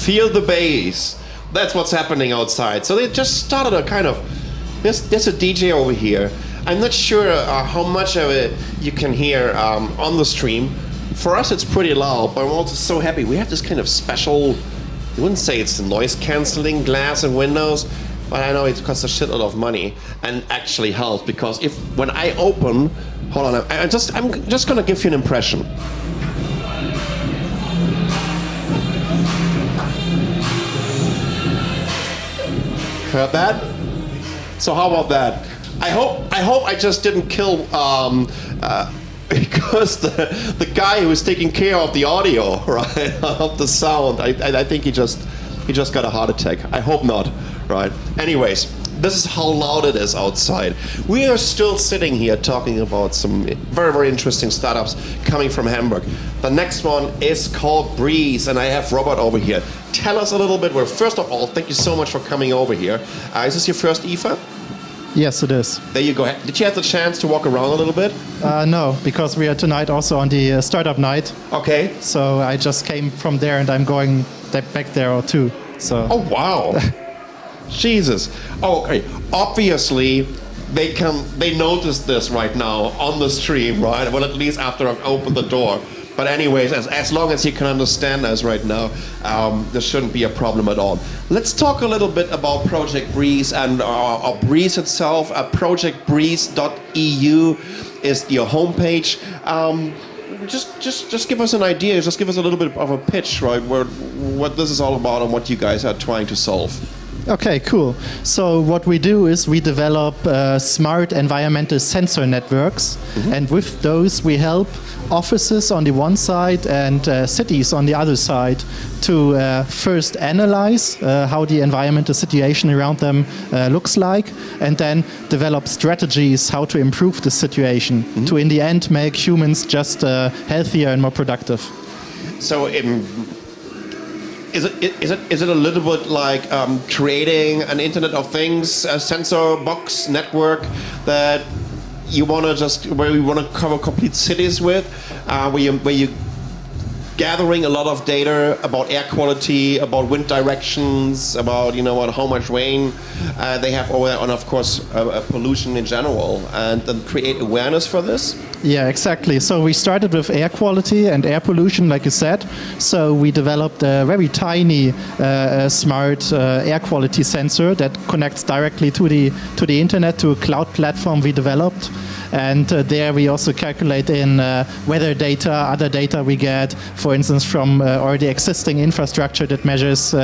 Feel the bass. That's what's happening outside. So they just started a kind of, there's a DJ over here. I'm not sure how much of it you can hear on the stream. For us, it's pretty loud, but I'm also so happy. We have this kind of special, you wouldn't say it's noise canceling glass and windows, but I know it costs a shitload of money and actually helps, because when I open, hold on, I'm just gonna give you an impression. Heard that? So how about that? I hope I just didn't kill because the guy who was taking care of the audio, right, of the sound. I think he just got a heart attack. I hope not, right? Anyways, this is how loud it is outside. We are still sitting here talking about some very, very interesting startups coming from Hamburg. The next one is called Breeze, and I have Robert over here. Tell us a little bit. Well, first of all, thank you so much for coming over here. Is this your first IFA? Yes, it is. There you go. Did you have the chance to walk around a little bit? No, because we are tonight also on the startup night. Okay. So I just came from there, and I'm going back there too. So. Oh wow. Jesus. Oh, okay. Obviously, they noticed this right now on the stream, right? Well, at least after I've opened the door. But anyways, as long as you can understand us right now, there shouldn't be a problem at all. Let's talk a little bit about Project Breeze and Breeze itself. Projectbreeze.eu is your homepage. Just give us an idea. Just give us a little bit of a pitch, right? What this is all about and what you guys are trying to solve. Okay, cool. So what we do is we develop smart environmental sensor networks, and with those we help offices on the one side and cities on the other side to first analyze how the environmental situation around them looks like, and then develop strategies how to improve the situation to, in the end, make humans just healthier and more productive. So is it a little bit like creating an Internet of Things, a sensor box network that you want to where you want to cover complete cities with, where you gathering a lot of data about air quality, about wind directions, about how much rain they have over there, and of course pollution in general, and then create awareness for this? Yeah, exactly. So we started with air quality and air pollution, like you said. So we developed a very tiny smart air quality sensor that connects directly to the internet, to a cloud platform we developed. And there we also calculate in weather data, other data we get, for instance, from already existing infrastructure that measures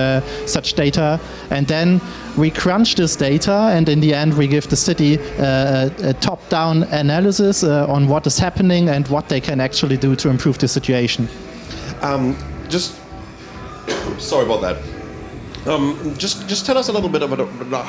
such data. And then we crunch this data, and in the end we give the city a top-down analysis on what is happening and what they can actually do to improve the situation. Sorry about that. Just tell us a little bit about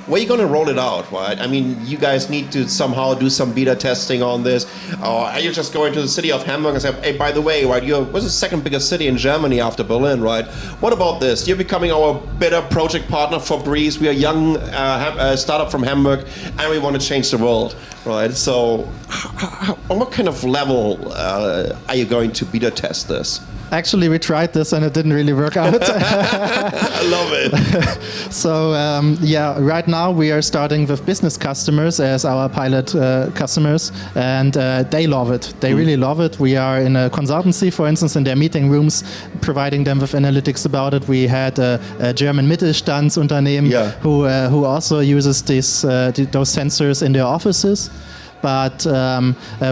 where are you going to roll it out, right? I mean, you guys need to somehow do some beta testing on this. Or are you just going to the city of Hamburg and say, hey, by the way, right, what's the second biggest city in Germany after Berlin, right? What about this? You're becoming our better project partner for Breeze. We are a young startup from Hamburg, and we want to change the world, right? So on what kind of level are you going to beta test this? Actually, we tried this and it didn't really work out. I love it. So yeah, right now we are starting with business customers as our pilot customers, and they love it. They really love it. We are in a consultancy, for instance, in their meeting rooms, providing them with analytics about it. We had a German Mittelstandsunternehmen who also uses those sensors in their offices. But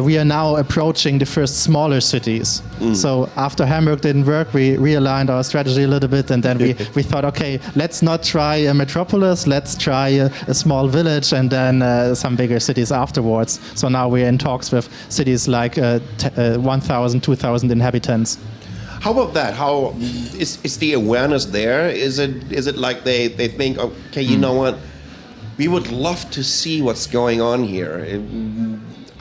we are now approaching the first smaller cities. So after Hamburg didn't work, we realigned our strategy a little bit, and then we thought, okay, let's not try a metropolis, let's try a small village, and then some bigger cities afterwards. So now we're in talks with cities like 1,000, 2,000 inhabitants. How about that? How is the awareness there? Is it like they think, okay, you know what? We would love to see what's going on here.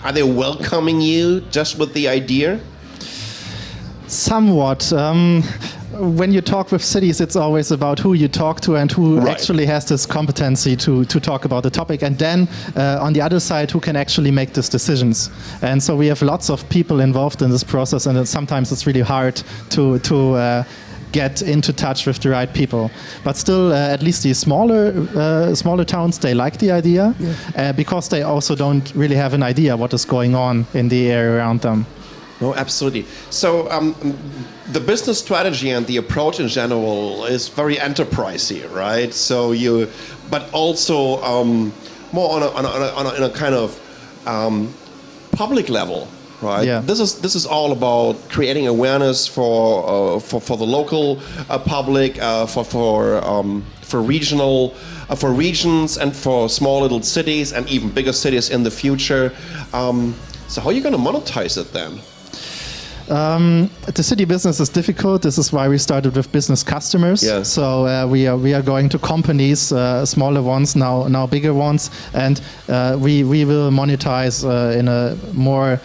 Are they welcoming you just with the idea? Somewhat. When you talk with cities, it's always about who you talk to and who actually has this competency to talk about the topic. And then on the other side, who can actually make these decisions. And so we have lots of people involved in this process, and sometimes it's really hard to get into touch with the right people. But still, at least the smaller towns, they like the idea because they also don't really have an idea what is going on in the area around them. No, absolutely. So the business strategy and the approach in general is very enterprisey, right? So but also more on a kind of public level, right? Yeah. This is all about creating awareness for the local public, for regions and for small little cities and even bigger cities in the future. So how are you going to monetize it then? The city business is difficult. This is why we started with business customers. Yeah. So we are going to companies, smaller ones, now bigger ones, and we will monetize in a more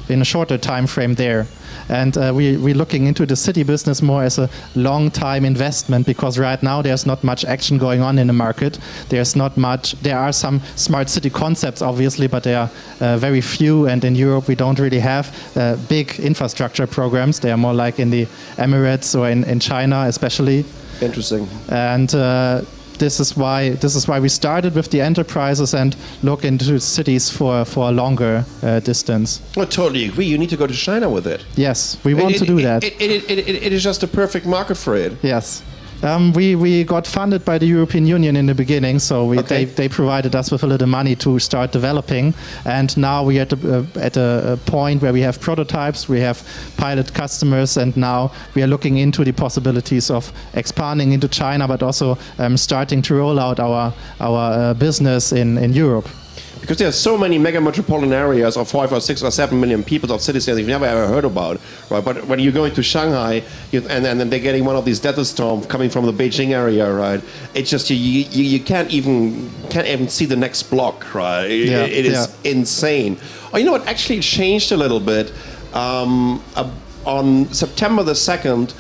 in a shorter time frame there. And we're looking into the city business more as a long-time investment, because right now there's not much action going on in the market. There's not much. There are some smart city concepts, obviously, but they are very few. And in Europe, we don't really have big infrastructure programs. They are more like in the Emirates or in China, especially. Interesting. And this is why we started with the enterprises and look into cities for a longer distance. I totally agree. You need to go to China with it. Yes, we want to do that. It is just a perfect market for it. Yes. We got funded by the European Union in the beginning, so they provided us with a little money to start developing. And now we are at a point where we have prototypes, we have pilot customers, and now we are looking into the possibilities of expanding into China, but also starting to roll out our business in Europe. Because there are so many mega metropolitan areas of 5 or 6 or 7 million people, of cities that you've never ever heard about, right? But when you're going to Shanghai and then they're getting one of these death storms coming from the Beijing area, right? It's just you can't even see the next block, right? It is insane. Oh, you know what? Actually, it changed a little bit. On September the 2nd,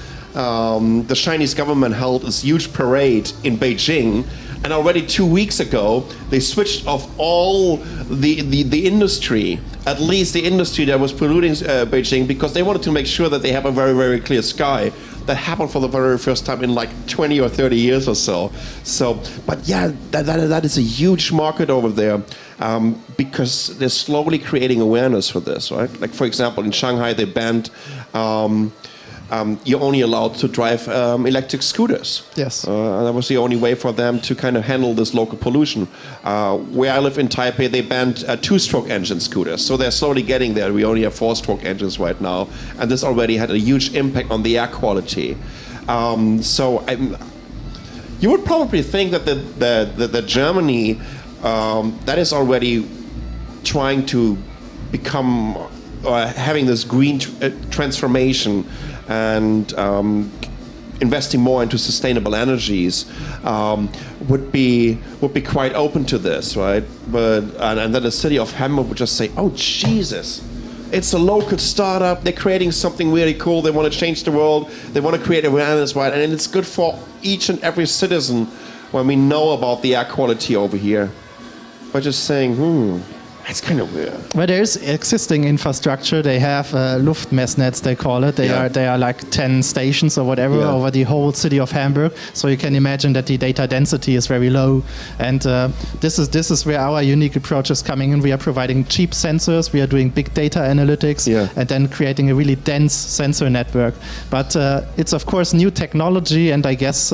the Chinese government held this huge parade in Beijing. And already 2 weeks ago, they switched off all the industry, at least the industry that was polluting Beijing, because they wanted to make sure that they have a very, very clear sky. That happened for the very first time in like 20 or 30 years or so. But yeah, that is a huge market over there, because they're slowly creating awareness for this, right? Like, for example, in Shanghai, they banned you're only allowed to drive electric scooters. Yes. That was the only way for them to kind of handle this local pollution. Where I live in Taipei, they banned 2-stroke engine scooters. So they're slowly getting there. We only have 4-stroke engines right now. And this already had a huge impact on the air quality. You would probably think that Germany, that is already trying to become, having this green transformation, and investing more into sustainable energies, would be quite open to this, right? But and then the city of Hamburg would just say, "Oh Jesus, it's a local startup. They're creating something really cool. They want to change the world. They want to create awareness, right? And it's good for each and every citizen when we know about the air quality over here." By just saying, that's kind of weird. Well, there's existing infrastructure. They have Luftmessnetz, they call it. They are like 10 stations or whatever over the whole city of Hamburg. So you can imagine that the data density is very low. And this is where our unique approach is coming in. We are providing cheap sensors. We are doing big data analytics, and then creating a really dense sensor network. But it's of course new technology, and I guess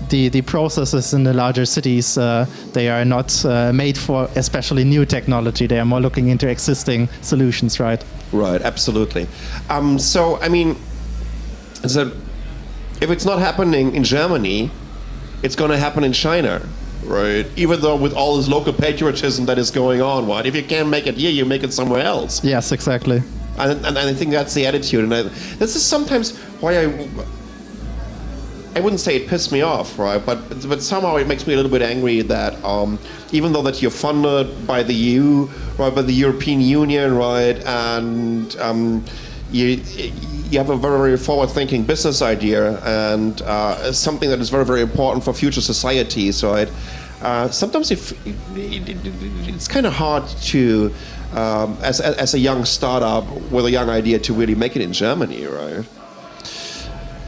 the processes in the larger cities, they are not made for especially new technology. They are more looking into existing solutions, right? Right, absolutely. So, I mean, if it's not happening in Germany, it's going to happen in China, right? Even though with all this local patriotism that is going on, right? If you can't make it here, you make it somewhere else. Yes, exactly. And I think that's the attitude. And this is sometimes why I wouldn't say it pissed me off, right? But somehow it makes me a little bit angry that even though that you're funded by the EU, right, by the European Union, right, and you have a very, very forward-thinking business idea and something that is very, very important for future societies, right? Sometimes it's kind of hard to, as a young startup with a young idea, to really make it in Germany, right?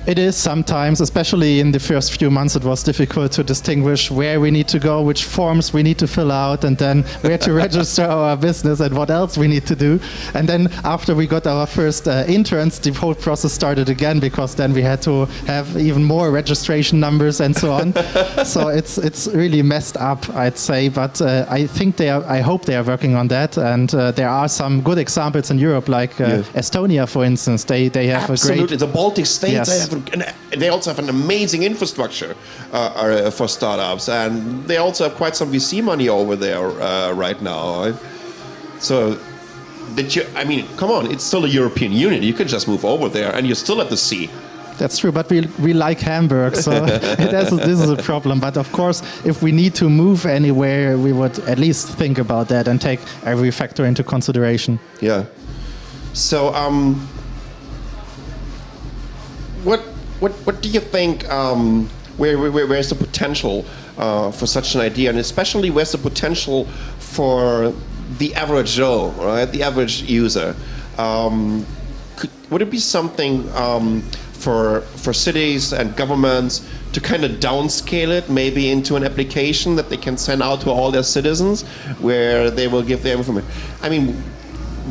It is sometimes, especially in the first few months, it was difficult to distinguish where we need to go, which forms we need to fill out, and then where to register our business and what else we need to do. And then after we got our first interns, the whole process started again, because then we had to have even more registration numbers and so on. So it's really messed up, I'd say. But I think I hope they are working on that. And there are some good examples in Europe, like Estonia, for instance. They have Absolutely. a great... The Baltic states, Yes. they also have an amazing infrastructure for startups, and they also have quite some VC money over there right now. Right? So, I mean, come on, it's still a European Union. You can just move over there, and you're still at the sea. That's true, but we like Hamburg, so this is a problem. But of course, if we need to move anywhere, we would at least think about that and take every factor into consideration. Yeah. So, what do you think? Where's the potential for such an idea, and especially where's the potential for the average Joe, right? The average user. Would it be something for cities and governments to kind of downscale it, maybe into an application that they can send out to all their citizens, where they will give their information? I mean,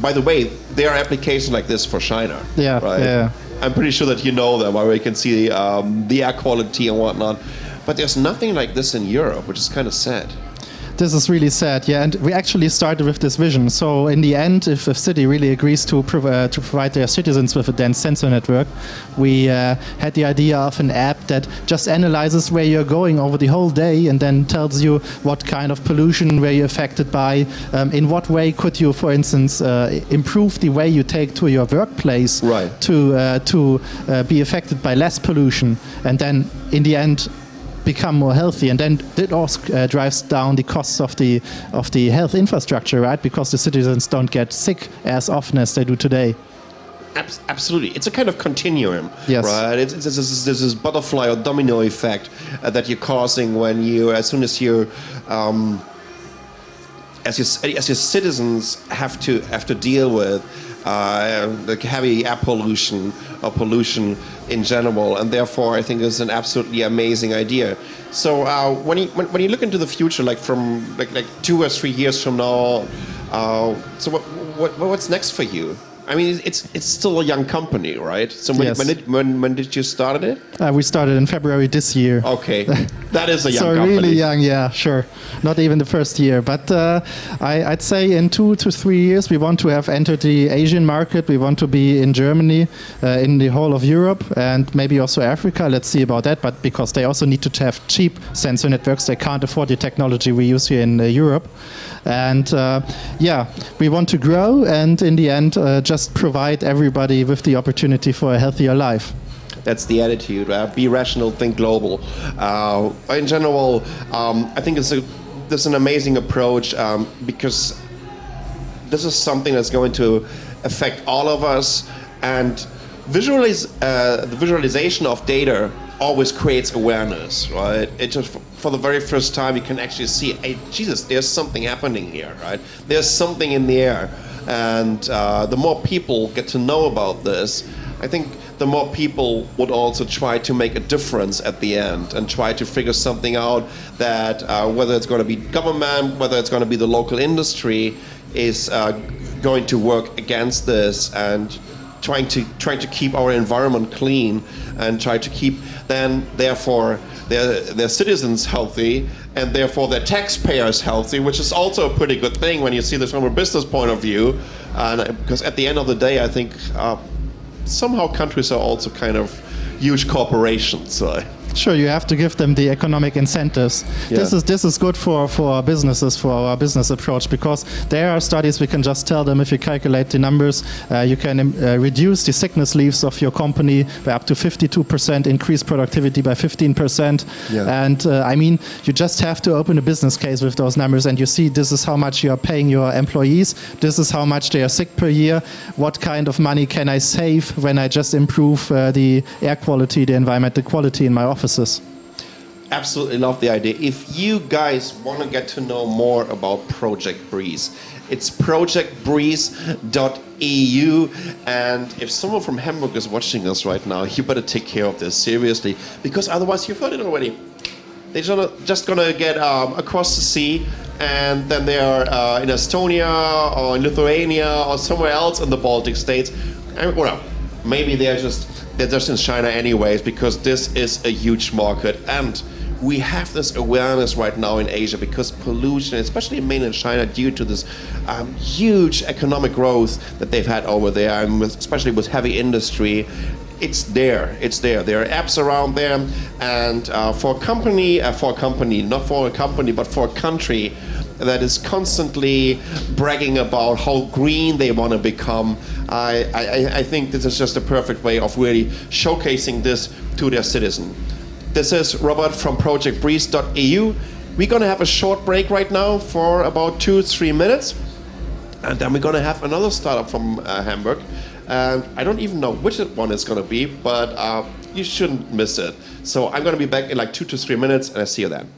by the way, there are applications like this for China. Yeah, right? Yeah. I'm pretty sure that you know them, where you can see the air quality and whatnot. But there's nothing like this in Europe, which is kind of sad. This is really sad, yeah. And we actually started with this vision. So in the end, if a city really agrees to provide their citizens with a dense sensor network, we had the idea of an app that just analyzes where you're going over the whole day, and then tells you what kind of pollution were you affected by, in what way could you, for instance, improve the way you take to your workplace, right, to be affected by less pollution, and then in the end become more healthy. And then it also drives down the costs of the health infrastructure, right? Because the citizens don't get sick as often as they do today. Absolutely, it's a kind of continuum, yes, right? It's this butterfly or domino effect that you're causing when you, as soon as you, as your citizens have to deal with the heavy air pollution or pollution in general, and therefore I think it's an absolutely amazing idea. So when you look into the future, like from like 2 or 3 years from now, so what's next for you? I mean, it's still a young company, right? So when did you start it? We started in February this year. Okay, that is a young so company. Really young, yeah, sure. Not even the first year, but I'd say in 2 to 3 years we want to have entered the Asian market. We want to be in Germany, in the whole of Europe, and maybe also Africa. Let's see about that. But because they also need to have cheap sensor networks, they can't afford the technology we use here in Europe. And yeah, we want to grow, and in the end, just provide everybody with the opportunity for a healthier life. That's the attitude. Be rational, think global. In general, I think this is an amazing approach, because this is something that's going to affect all of us, and the visualization of data always creates awareness, right? It just, for the very first time, you can actually see, hey, Jesus, there's something happening here, right? There's something in the air. And the more people get to know about this, I think the more people would also try to make a difference at the end and try to figure something out that whether it's going to be government, whether it's going to be the local industry, is going to work against this, and trying to keep our environment clean, and try to keep then therefore their citizens healthy, and therefore their taxpayers healthy, which is also a pretty good thing when you see this from a business point of view. Because at the end of the day, I think somehow countries are also kind of huge corporations. Sure, you have to give them the economic incentives. Yeah. This is good for our businesses, for our business approach, because there are studies we can just tell them, if you calculate the numbers, you can reduce the sickness leaves of your company by up to 52%, increase productivity by 15%. Yeah. And I mean, you just have to open a business case with those numbers, and you see this is how much you are paying your employees, this is how much they are sick per year, what kind of money can I save when I just improve the air quality, the environmental quality in my office. Absolutely love the idea. If you guys want to get to know more about Project Breeze, It's projectbreeze.eu. And if someone from Hamburg is watching us right now, you better take care of this seriously, because otherwise, you've heard it already. They're just gonna get across the sea, and then they are in Estonia or in Lithuania or somewhere else in the Baltic states. And, well, maybe they're just in China anyways, because this is a huge market. And we have this awareness right now in Asia, because pollution, especially in mainland China, due to this huge economic growth that they've had over there, and especially with heavy industry, it's there. There are apps around there, and for a company, not for a company, but for a country that is constantly bragging about how green they want to become, I think this is just a perfect way of really showcasing this to their citizen. This is Robert from projectbreeze.eu. We're going to have a short break right now for about 2-3 minutes, and then we're going to have another startup from Hamburg. And I don't even know which one it's going to be, but you shouldn't miss it. So I'm going to be back in like 2 to 3 minutes, and I'll see you then.